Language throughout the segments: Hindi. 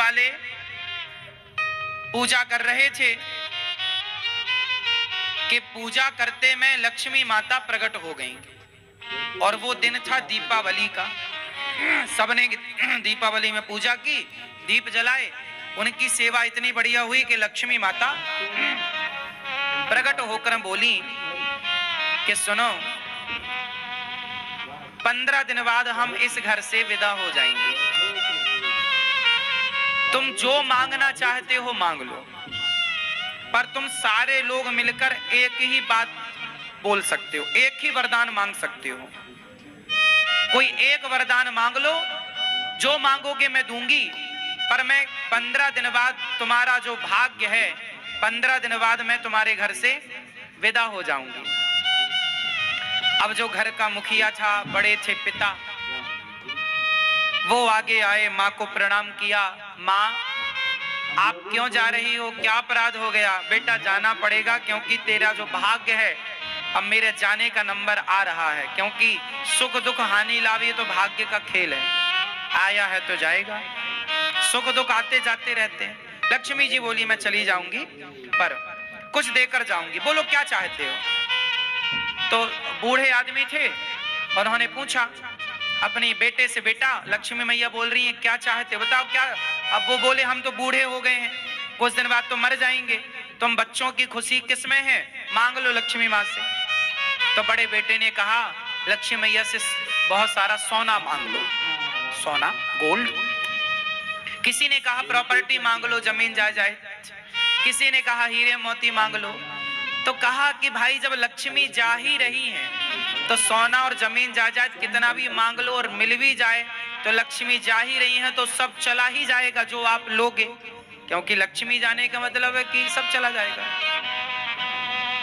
वाले पूजा कर रहे थे कि पूजा करते में लक्ष्मी माता प्रकट हो गई और वो दिन था दीपावली का। सबने दीपावली में पूजा की, दीप जलाए, उनकी सेवा इतनी बढ़िया हुई कि लक्ष्मी माता प्रकट होकर बोली कि सुनो, 15 दिन बाद हम इस घर से विदा हो जाएंगे, तुम जो मांगना चाहते हो मांग लो, पर तुम सारे लोग मिलकर एक ही बात बोल सकते हो, एक ही वरदान मांग सकते हो। कोई एक वरदान मांग लो, जो मांगोगे मैं दूंगी, पर मैं 15 दिन बाद तुम्हारा जो भाग्य है, 15 दिन बाद मैं तुम्हारे घर से विदा हो जाऊंगी। अब जो घर का मुखिया था, बड़े थे पिता, वो आगे आए, माँ को प्रणाम किया। माँ, आप क्यों जा रही हो, क्या अपराध हो गया? बेटा जाना पड़ेगा, क्योंकि तेरा जो भाग्य है अब मेरे जाने का नंबर आ रहा है, क्योंकि सुख दुख हानि लावी तो भाग्य का खेल है, आया है तो जाएगा, सुख दुख आते जाते रहते हैं। लक्ष्मी जी बोली मैं चली जाऊंगी, पर कुछ देकर जाऊंगी। बोलो क्या चाहते हो? तो बूढ़े आदमी थे, उन्होंने पूछा अपने बेटे से, बेटा लक्ष्मी मैया बोल रही हैं, क्या चाहते हो, बताओ क्या? अब वो बोले हम तो बूढ़े हो गए हैं, कुछ दिन बाद तो मर जाएंगे, तुम बच्चों की खुशी किसमें है, मांग लो लक्ष्मी माँ से। तो बड़े बेटे ने कहा लक्ष्मी मैया से बहुत सारा सोना मांग लो, सोना गोल्ड। किसी ने कहा प्रॉपर्टी मांग लो, जमीन जायदाद। किसी ने कहा हीरे मोती मांग लो। तो कहा कि भाई जब लक्ष्मी जा ही रही हैं तो सोना और जमीन जायदाद कितना भी मांग लो और मिल भी जाए तो लक्ष्मी जा ही रही हैं तो सब चला ही जाएगा जो आप लोगे, क्योंकि लक्ष्मी जाने का मतलब है कि सब चला जाएगा।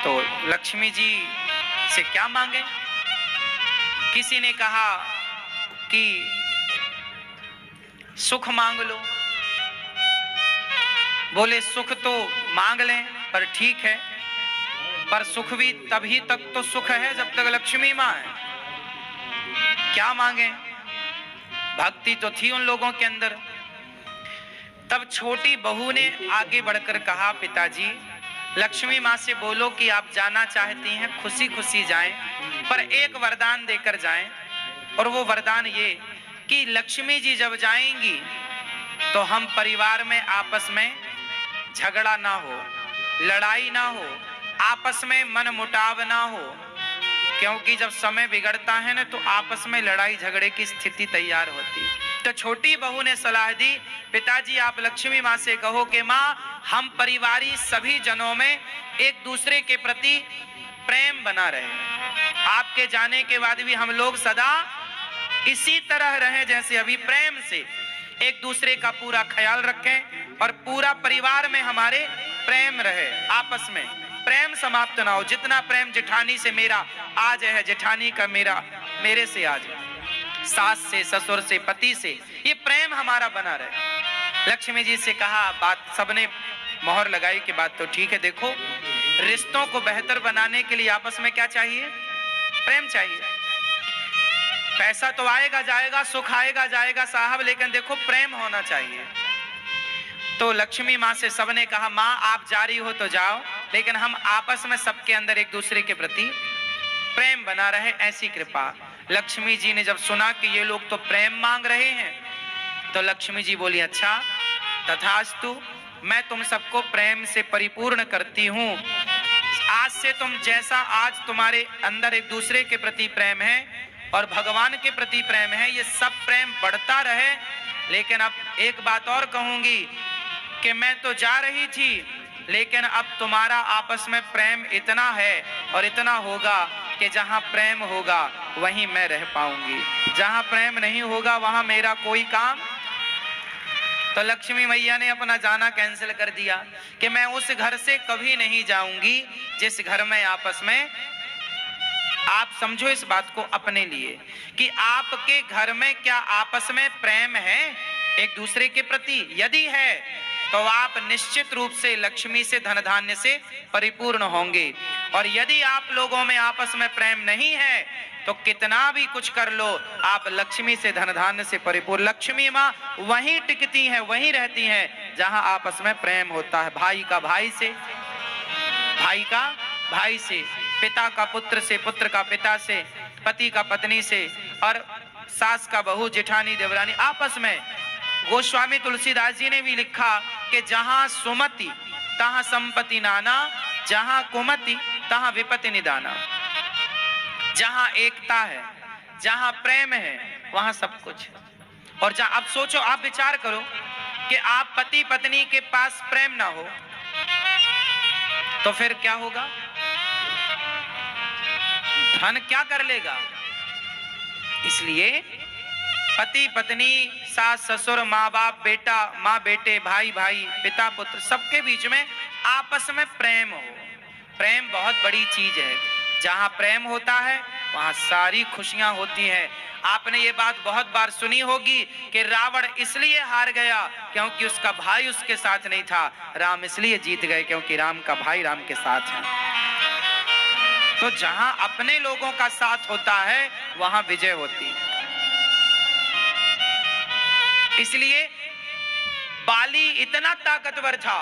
तो लक्ष्मी जी से क्या मांगे? किसी ने कहा कि सुख मांग लो। बोले सुख तो मांग लें, पर ठीक है, पर सुख भी तभी तक तो सुख है जब तक लक्ष्मी मां है। क्या मांगे? भक्ति तो थी उन लोगों के अंदर। तब छोटी बहू ने आगे बढ़कर कहा पिताजी, लक्ष्मी मां से बोलो कि आप जाना चाहती हैं, खुशी खुशी जाएं, पर एक वरदान देकर जाएं। और वो वरदान ये कि लक्ष्मी जी जब जाएंगी तो हम परिवार में आपस में झगड़ा ना हो, लड़ाई ना हो, आपस में मन मुटाव ना हो, क्योंकि जब समय बिगड़ता है ना तो आपस में लड़ाई झगड़े की स्थिति तैयार होती। तो छोटी बहू ने सलाह दी, पिताजी आप लक्ष्मी माँ से कहो कि माँ हम परिवारी सभी जनों में एक दूसरे के प्रति प्रेम बना रहे, आपके जाने के बाद भी हम लोग सदा इसी तरह रहें जैसे अभी, प्रेम से एक दूसरे का पूरा ख्याल रखें और पूरा परिवार में हमारे प्रेम रहे, आपस में प्रेम समाप्त ना हो। जितना प्रेम जेठानी से मेरा आज है, जेठानी का मेरा मेरे से आज, सास से, ससुर से, पति से, ये प्रेम हमारा बना रहे। लक्ष्मी जी से कहा, बात सबने मोहर लगाई कि बात तो ठीक है। देखो रिश्तों को बेहतर बनाने के लिए आपस में क्या चाहिए? प्रेम चाहिए। पैसा तो आएगा जाएगा, सुख आएगा जाएगा साहब, लेकिन देखो प्रेम होना चाहिए। तो लक्ष्मी माँ से सबने कहा माँ आप जा रही हो तो जाओ, लेकिन हम आपस में सबके अंदर एक दूसरे के प्रति प्रेम बना रहे, ऐसी कृपा। लक्ष्मी जी ने जब सुना कि ये लोग तो प्रेम मांग रहे हैं तो लक्ष्मी जी बोली अच्छा तथास्तु, मैं तुम सबको प्रेम से परिपूर्ण करती हूँ। आज से तुम जैसा आज तुम्हारे अंदर एक दूसरे के प्रति प्रेम है और भगवान के प्रति प्रेम है, ये सब प्रेम बढ़ता रहे। लेकिन अब एक बात और कहूंगी कि मैं तो जा रही थी, लेकिन अब तुम्हारा आपस में प्रेम इतना है और इतना होगा कि जहां प्रेम होगा वहीं मैं रह पाऊंगी, जहां प्रेम नहीं होगा वहां मेरा कोई काम। तो लक्ष्मी मैया ने अपना जाना कैंसिल कर दिया कि मैं उस घर से कभी नहीं जाऊंगी जिस घर में आपस में, आप समझो इस बात को अपने लिए कि आपके घर में क्या आपस में प्रेम है एक दूसरे के प्रति? यदि है तो आप निश्चित रूप से लक्ष्मी से, धन धान्य से परिपूर्ण होंगे। और यदि आप लोगों में आपस में प्रेम नहीं है तो कितना भी कुछ कर लो, आप लक्ष्मी से, धन धान्य से परिपूर्ण। लक्ष्मी माँ वहीं टिकती हैं, वहीं रहती हैं जहां आपस में प्रेम होता है। भाई का भाई से, भाई का भाई से, पिता का पुत्र से, पुत्र का पिता से, पति का पत्नी से, और सास का बहू, जेठानी, देवरानी, आपस में। गोस्वामी तुलसीदास जी ने भी लिखा कि जहां सुमति तहां संपत्ति नाना, जहां कुमति तहां विपत्ति निदाना। जहां एकता है, जहां प्रेम है, वहां सब कुछ। और जहां, अब सोचो, आप विचार करो कि आप पति पत्नी के पास प्रेम ना हो तो फिर क्या होगा? धन क्या कर लेगा? इसलिए पति पत्नी, सास ससुर, माँ बाप, बेटा माँ बेटे, भाई भाई, पिता पुत्र, सबके बीच में आपस में प्रेम हो। प्रेम बहुत बड़ी चीज है। जहां प्रेम होता है वहां सारी खुशियां होती हैं। आपने ये बात बहुत बार सुनी होगी कि रावण इसलिए हार गया क्योंकि उसका भाई उसके साथ नहीं था। राम इसलिए जीत गए क्योंकि राम का भाई राम के साथ है। तो जहां अपने लोगों का साथ होता है वहां विजय होती है। इसलिए बाली इतना ताकतवर था,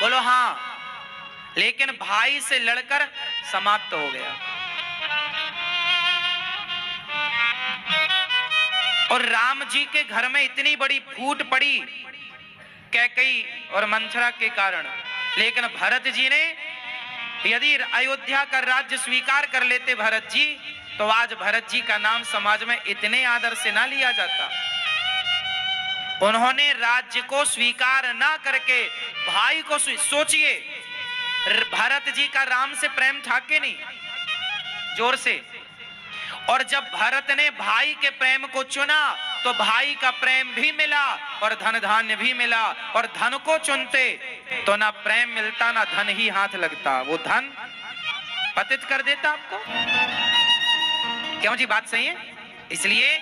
बोलो हाँ, लेकिन भाई से लड़कर समाप्त हो गया। और राम जी के घर में इतनी बड़ी फूट पड़ी कैकेयी और मंथरा के कारण, लेकिन भरत जी ने, यदि अयोध्या का राज्य स्वीकार कर लेते भरत जी, तो आज भरत जी का नाम समाज में इतने आदर से ना लिया जाता। उन्होंने राज्य को स्वीकार ना करके भाई को, सोचिए भरत जी का राम से प्रेम था कि नहीं? जोर से। और जब भरत ने भाई के प्रेम को चुना तो भाई का प्रेम भी मिला और धन धान्य भी मिला। और धन को चुनते तो ना प्रेम मिलता ना धन ही हाथ लगता, वो धन पतित कर देता आपको। क्यों जी? बात सही है। इसलिए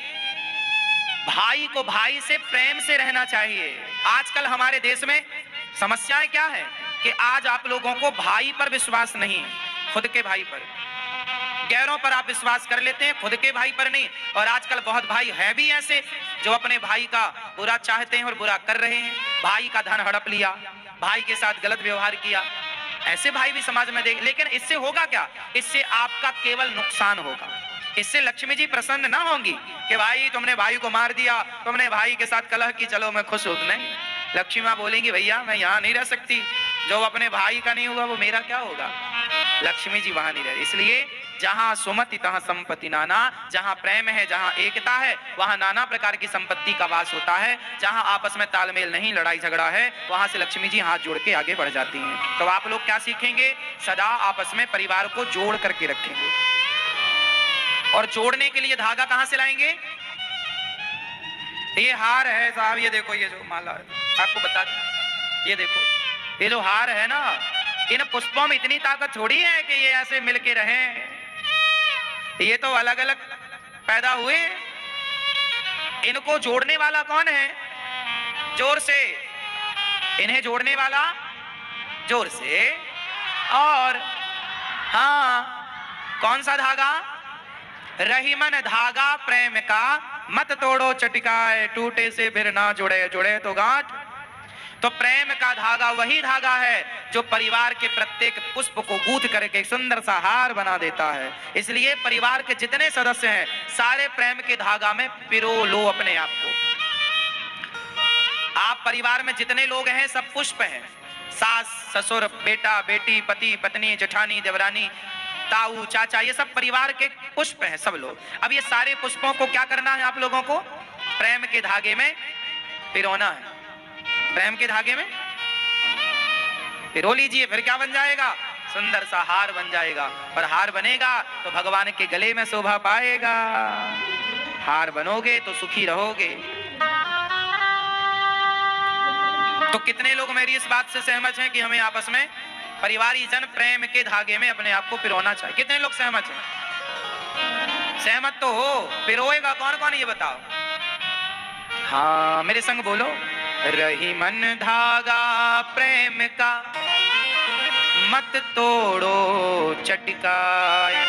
भाई को भाई से प्रेम से रहना चाहिए। आजकल हमारे देश में समस्याएं क्या है कि आज आप लोगों को भाई पर विश्वास नहीं है, खुद के भाई पर। गैरों पर आप विश्वास कर लेते हैं, खुद के भाई पर नहीं। और आजकल बहुत भाई है भी ऐसे जो अपने भाई का बुरा चाहते हैं और बुरा कर रहे हैं। भाई का धन हड़प लिया, भाई के साथ गलत व्यवहार किया, ऐसे भाई भी समाज में देख। लेकिन इससे होगा क्या? इससे आपका केवल नुकसान होगा। इससे लक्ष्मी जी प्रसन्न ना होंगी कि भाई तुमने भाई को मार दिया, तुमने भाई के साथ कलह की, चलो मैं खुश हूं। नहीं, लक्ष्मी माँ बोलेंगी भैया मैं यहाँ नहीं रह सकती, जो अपने भाई का नहीं हुआ वो मेरा क्या होगा? लक्ष्मी जी वहां नहीं रह। इसलिए जहां सुमति तहां संपत्ति नाना, जहां प्रेम है, जहां एकता है, वहां नाना प्रकार की संपत्ति का वास होता है। जहां आपस में तालमेल नहीं, लड़ाई झगड़ा है, वहां से लक्ष्मी जी हाथ जोड़ के आगे बढ़ जाती हैं। तो आप लोग क्या सीखेंगे? सदा आपस में परिवार को जोड़ करके रखेंगे। और जोड़ने के लिए धागा कहां से लाएंगे? ये हार है साहब, ये देखो, ये जो माला है, आपको बता दें, ये देखो, ये जो हार है ना, इन पुष्पों में इतनी ताकत थोड़ी है कि ये ऐसे मिलके रहें। ये तो अलग अलग पैदा हुए। इनको जोड़ने वाला कौन है? जोर से। इन्हें जोड़ने वाला जोर से। और हाँ, कौन सा धागा? रहीमन धागा प्रेम का, मत तोड़ो चटकाए, टूटे से फिर ना जुड़े, जुड़े तो गांठ। तो प्रेम का धागा वही धागा है जो परिवार के प्रत्येक पुष्प को गूंथ करके सुंदर सा हार बना देता है। इसलिए परिवार के जितने सदस्य हैं सारे प्रेम के धागा में पिरो लो अपने आप को। आप परिवार में जितने लोग हैं सब पुष्प हैं। सास ससुर, बेटा बेटी, पति पत्नी, जेठानी देवरानी, ताऊ चाचा, ये सब परिवार के पुष्प हैं सब लोग। अब ये सारे पुष्पों को क्या करना है? आप लोगों को प्रेम के धागे में पिरोना है। प्रेम के धागे में पिरो लीजिए, फिर क्या बन जाएगा? सुंदर सा हार बन जाएगा। और हार बनेगा तो भगवान के गले में शोभा पाएगा। हार बनोगे तो सुखी रहोगे। तो कितने लोग मेरी इस बात से सहमत हैं कि हमें आपस में परिवारी जन प्रेम के धागे में अपने आप को पिरोना चाहिए? कितने लोग सहमत हैं? सहमत तो हो। पिरोएगा कौन कौन ये बताओ? हाँ, मेरे संग बोलो। रही मन धागा प्रेम का, मत तोड़ो चटकाए,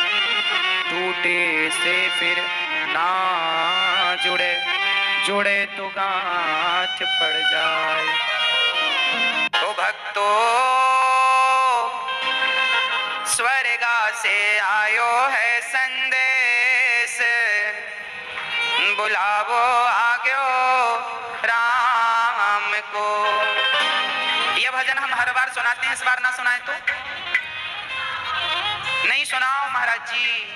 टूटे से फिर ना जुड़े, जुड़े तो गांठ पड़ जाए। तो भक्तों स्वर्गा से आयो है संदेश, बुलावो आग्यो राम को। यह भजन हम हर बार सुनाते हैं, इस बार ना सुनाए तो नहीं सुनाओ महाराज जी,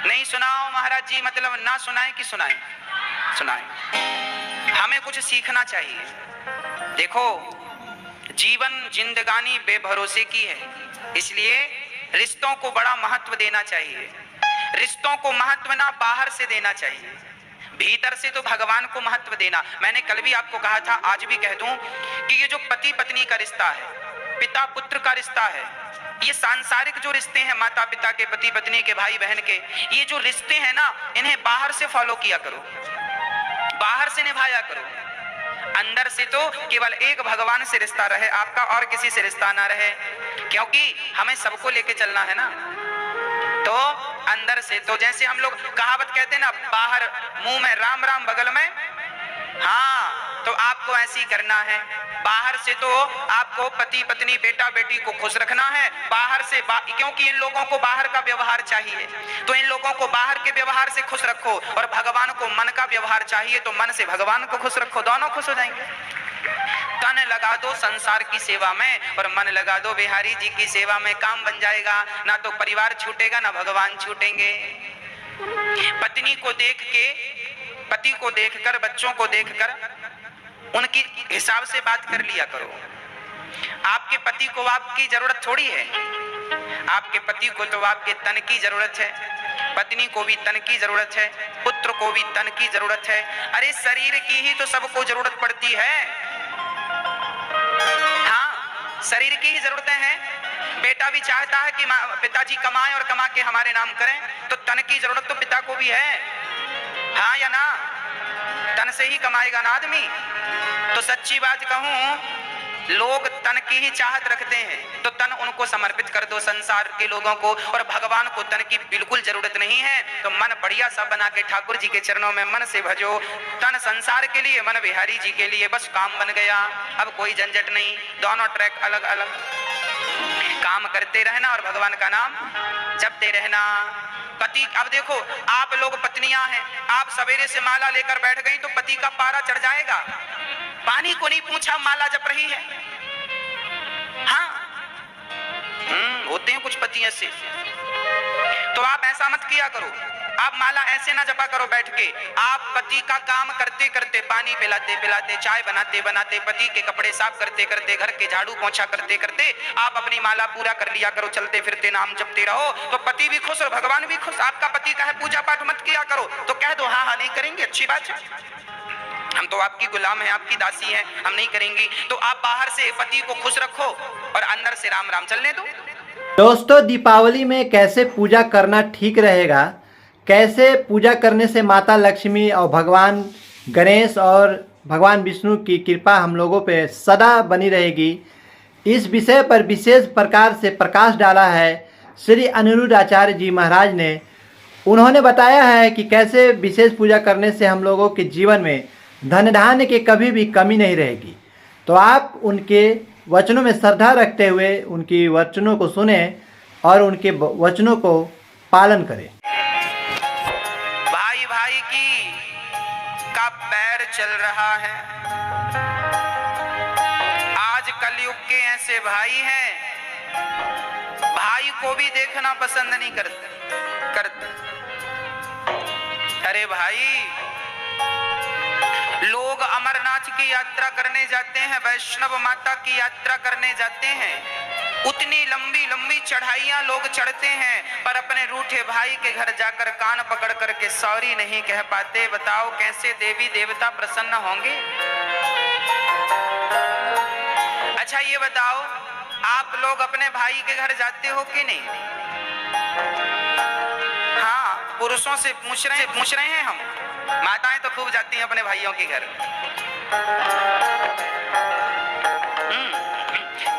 नहीं सुनाओ महाराज जी, मतलब ना सुनाए कि सुनाए? सुनाए। हमें कुछ सीखना चाहिए। देखो जीवन जिंदगानी बेभरोसे की है, इसलिए रिश्तों को बड़ा महत्व देना चाहिए। रिश्तों को महत्व ना बाहर से देना चाहिए, भीतर से तो भगवान को महत्व देना। मैंने कल भी आपको कहा था, आज भी कह दूं कि ये जो पति पत्नी का रिश्ता है, पिता पुत्र का रिश्ता है, ये सांसारिक जो रिश्ते हैं, माता पिता के, पति पत्नी के, भाई बहन के, ये जो रिश्ते हैं ना, इन्हें बाहर से फॉलो किया करो, बाहर से निभाया करो। अंदर से तो केवल एक भगवान से रिश्ता रहे आपका, और किसी से रिश्ता ना रहे, क्योंकि हमें सबको लेके चलना है ना। तो अंदर से तो जैसे हम लोग कहावत कहते हैं ना, बाहर मुंह में राम राम बगल में, हाँ, तो आपको ऐसे ही करना है। बाहर से तो आपको पति पत्नी बेटा बेटी को खुश रखना है, बाहर से क्योंकि इन लोगों को बाहर का व्यवहार चाहिए, तो इन लोगों को बाहर के व्यवहार से खुश रखो। और भगवान को मन का व्यवहार चाहिए, तो मन से भगवान को खुश रखो, दोनों खुश हो जाएंगे। तन लगा दो संसार की सेवा में और मन लगा दो बिहारी जी की सेवा में, काम बन जाएगा। ना तो परिवार छूटेगा, ना भगवान छूटेंगे। पत्नी को देख के, पति को देखकर, बच्चों को देखकर उनकी हिसाब से बात कर लिया करो। आपके पति को आपकी जरूरत थोड़ी है, आपके पति को तो आपके तन की जरूरत है, पत्नी को भी तन की जरूरत है, पुत्र को भी तन की जरूरत है। अरे शरीर की ही तो सबको जरूरत पड़ती है। हाँ, शरीर की ही जरूरतें हैं। बेटा भी चाहता है कि पिताजी कमाएं और कमा के हमारे नाम करें, तो तन की जरूरत तो पिता को भी है, हाँ या ना? तन से ही कमाएगा ना आदमी। तो सच्ची बात कहूं, लोग तन की ही चाहत रखते हैं, तो तन उनको समर्पित कर दो संसार के लोगों को, और भगवान को तन की बिल्कुल जरूरत नहीं है। तो मन बढ़िया सा बना के ठाकुर जी के चरणों में मन से भजो। तन संसार के लिए, मन बिहारी जी के लिए, बस काम बन गया। अब कोई झंझट नहीं, दोनों ट्रैक अलग अलग, काम करते रहना और भगवान का नाम जपते रहना। पति, अब देखो आप लोग पत्नियां हैं, आप सवेरे से माला लेकर बैठ गई तो पति का पारा चढ़ जाएगा। पानी को नहीं पूछा, माला जप रही है। हाँ, होते हैं कुछ पति ऐसे। तो आप ऐसा मत किया करो, आप माला ऐसे ना जपा करो बैठ के। आप पति का काम करते करते, पानी पिलाते पिलाते, चाय बनाते बनाते, पति के कपड़े साफ करते करते, घर के झाड़ू पोंछा करते करते आप अपनी माला पूरा कर लिया करो। चलते फिरते नाम जपते रहो, तो पति भी खुश और भगवान भी खुश। आपका पति कहे पूजा पाठ मत किया करो, तो कह दो हाँ हाँ नहीं करेंगे, अच्छी बात है, हम तो आपकी गुलाम हैं, आपकी दासी हैं, हम नहीं करेंगी। तो आप बाहर से पति को खुश रखो और अंदर से राम राम चलने दो। दोस्तों, दीपावली में कैसे पूजा करना ठीक रहेगा, कैसे पूजा करने से माता लक्ष्मी और भगवान गणेश और भगवान विष्णु की कृपा हम लोगों पे सदा बनी रहेगी, इस विषय पर विशेष प्रकार से प्रकाश डाला है श्री अनिरुद्ध आचार्य जी महाराज ने। उन्होंने बताया है कि कैसे विशेष पूजा करने से हम लोगों के जीवन में धन धान्य की कभी भी कमी नहीं रहेगी। तो आप उनके वचनों में श्रद्धा रखते हुए उनकी वचनों को सुने और उनके वचनों को पालन करें। भाई भाई की का पैर चल रहा है, आज कलयुग के ऐसे भाई हैं, भाई को भी देखना पसंद नहीं करते। अरे भाई, लोग अमरनाथ की यात्रा करने जाते हैं, वैष्णव माता की यात्रा करने जाते हैं, उतनी लंबी लंबी चढ़ाइयां लोग चढ़ते हैं, पर अपने रूठे भाई के घर जाकर कान पकड़ करके सॉरी नहीं कह पाते। बताओ कैसे देवी देवता प्रसन्न होंगे? अच्छा ये बताओ, आप लोग अपने भाई के घर जाते हो कि नहीं? पुरुषों से पूछ रहे हैं हम, माताएं तो खूब जाती हैं अपने भाइयों के घर।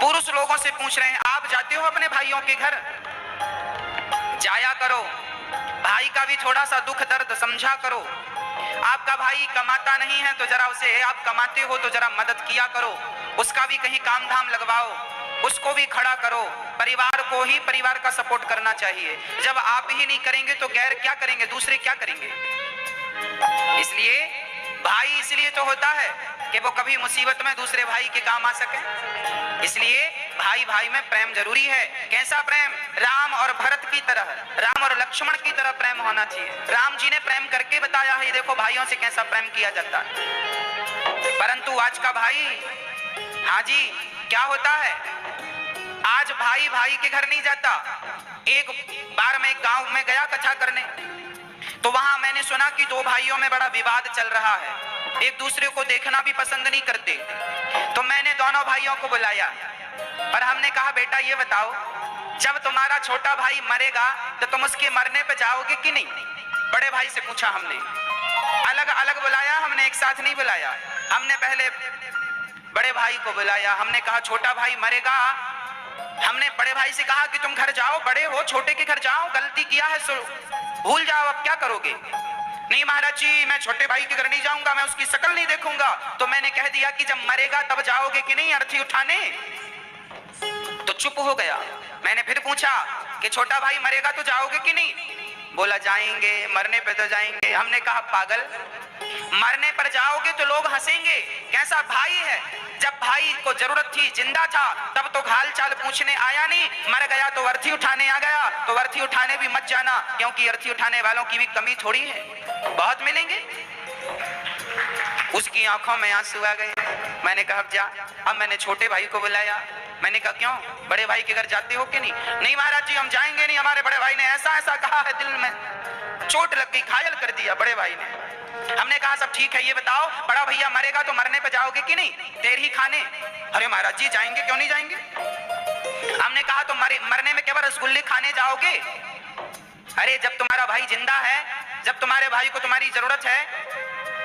पुरुष लोगों से पूछ रहे हैं, आप जाते हो अपने भाइयों के घर? जाया करो, भाई का भी थोड़ा सा दुख दर्द समझा करो। आपका भाई कमाता नहीं है तो जरा उसे, आप कमाते हो तो जरा मदद किया करो, उसका भी कहीं काम धाम लगवाओ, उसको भी खड़ा करो। परिवार को ही परिवार का सपोर्ट करना चाहिए। जब आप ही नहीं करेंगे तो गैर क्या करेंगे, दूसरे क्या करेंगे? इसलिए भाई इसलिए तो होता है कि वो कभी मुसीबत में दूसरे भाई के काम आ सके। इसलिए भाई भाई में प्रेम जरूरी है। कैसा प्रेम? राम और भरत की तरह, राम और लक्ष्मण की तरह प्रेम होना चाहिए। राम जी ने प्रेम करके बताया है, देखो भाइयों से कैसा प्रेम किया जाता है। परंतु आज का भाई, हाँ जी, क्या होता है? आज भाई भाई के घर नहीं जाता। एक बार मैं गांव में गया कथा करने, तो वहां मैंने सुना कि दो भाइयों में बड़ा विवाद चल रहा है, एक दूसरे को देखना भी पसंद नहीं करते। तो मैंने दोनों भाइयों को बुलाया और हमने कहा, बेटा ये बताओ, जब तुम्हारा छोटा भाई मरेगा तो तुम उसके मरने पे जाओगे कि नहीं? बड़े भाई से पूछा हमने, अलग अलग बुलाया हमने, एक साथ नहीं बुलाया। हमने पहले बड़े भाई को बुलाया, हमने कहा छोटा भाई मरेगा। हमने बड़े भाई से कहा कि तुम घर जाओ, बड़े हो, छोटे के घर जाओ, गलती किया है सो भूल जाओ, अब क्या करोगे? नहीं महाराज जी, मैं छोटे भाई के घर नहीं जाऊंगा, मैं उसकी शक्ल नहीं देखूंगा। तो मैंने कह दिया कि जब मरेगा तब जाओगे कि नहीं अर्थी उठाने? तो चुप हो गया। मैंने फिर पूछा कि छोटा भाई मरेगा तो जाओगे कि नहीं? बोला जाएंगे, मरने पे तो जाएंगे। हमने कहा पागल, मरने पर जाओगे तो लोग हंसेंगे, कैसा भाई है? जब भाई को जरूरत थी, जिंदा था, तब तो हाल चाल पूछने आया नहीं, मर गया तो अर्थी उठाने आ गया। तो अर्थी उठाने भी मत जाना, क्योंकि अर्थी उठाने वालों की भी कमी थोड़ी है, बहुत मिलेंगे। उसकी आंखों में आंसू आ गए। मैंने कहा अब जा। अब मैंने छोटे भाई को बुलाया, मैंने कहा क्यों, बड़े भाई के घर जाते हो कि नहीं? नहीं महाराज जी, हम जाएंगे नहीं, हमारे बड़े भाई ने ऐसा ऐसा कहा है, दिल में चोट लग गई, घायल कर दिया बड़े भाई ने। हमने कहा सब ठीक है, ये बताओ बड़ा भैया मरेगा तो मरने पे जाओगे कि नहीं, देर ही खाने? अरे महाराज जी जाएंगे, क्यों नहीं जाएंगे? हमने कहा तो मरने में केवल रसगुल्ले खाने जाओगे? अरे जब तुम्हारा भाई जिंदा है, जब तुम्हारे भाई को तुम्हारी जरूरत है,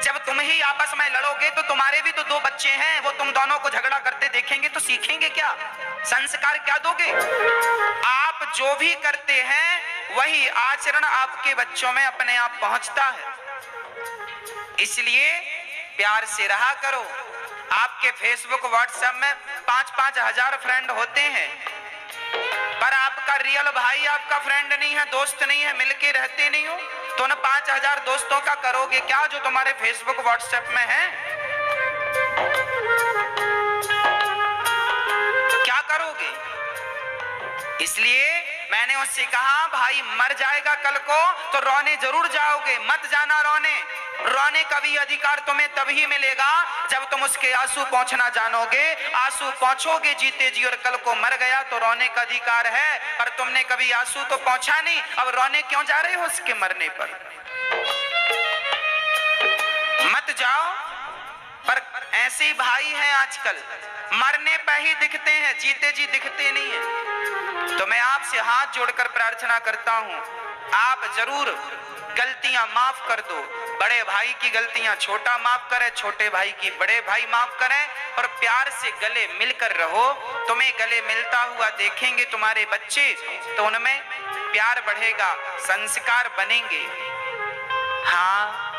जब तुम ही आपस में लड़ोगे तो तुम्हारे भी तो दो बच्चे हैं, वो तुम दोनों को झगड़ा करते देखेंगे तो सीखेंगे क्या? संस्कार क्या दोगे? आप जो भी करते हैं वही आचरण आपके बच्चों में अपने आप पहुंचता है। इसलिए प्यार से रहा करो। आपके फेसबुक व्हाट्सएप में 5-5 हजार फ्रेंड होते हैं, पर आपका रियल भाई आपका फ्रेंड नहीं है, दोस्त नहीं है, मिलके रहते नहीं हो, तो उन 5,000 दोस्तों का करोगे क्या जो तुम्हारे फेसबुक व्हाट्सएप में है? क्या करोगे? इसलिए मैंने उससे कहा भाई मर जाएगा कल को तो रोने जरूर जाओगे, मत जाना रोने। रोने का भी अधिकार तुम्हें तभी मिलेगा जब तुम उसके आंसू पहुंचना जानोगे। आंसू पहुंचोगे जीते जी, और कल को मर गया तो रोने का अधिकार है, पर तुमने कभी आंसू तो पहुंचा नहीं, अब रोने क्यों जा रहे हो उसके मरने पर? मत जाओ। पर ऐसे ही भाई हैं आजकल, मरने पर ही दिखते हैं, जीते जी दिखते नहीं है। तो मैं आपसे हाथ जोड़कर प्रार्थना करता हूं, आप जरूर गलतियां माफ कर दो। बड़े भाई की गलतियां छोटा माफ करे, छोटे भाई की बड़े भाई माफ करें, और प्यार से गले मिलकर रहो। तुम्हें गले मिलता हुआ देखेंगे तुम्हारे बच्चे तो उनमें प्यार बढ़ेगा, संस्कार बनेंगे। हाँ,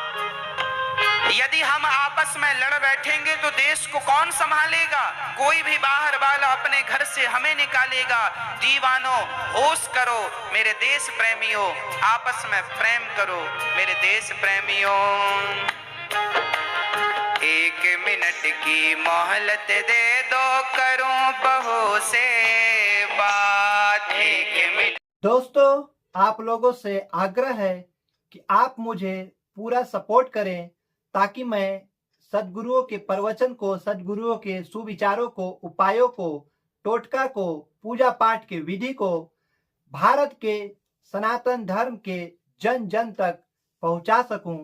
यदि हम आपस में लड़ बैठेंगे तो देश को कौन संभालेगा? कोई भी बाहर वाला अपने घर से हमें निकालेगा। दीवानों होश करो मेरे देश प्रेमियों, आपस में प्रेम करो मेरे देश प्रेमियों। 1 मिनट की मोहलत दे दो, करूं बहू से बात। 1 मिनट। दोस्तों, आप लोगों से आग्रह है कि आप मुझे पूरा सपोर्ट करें ताकि मैं सद्गुरुओं के प्रवचन को, सद्गुरुओं के सुविचारों को, उपायों को, टोटका को, पूजा पाठ के विधि को भारत के सनातन धर्म के जन जन तक पहुंचा सकूं।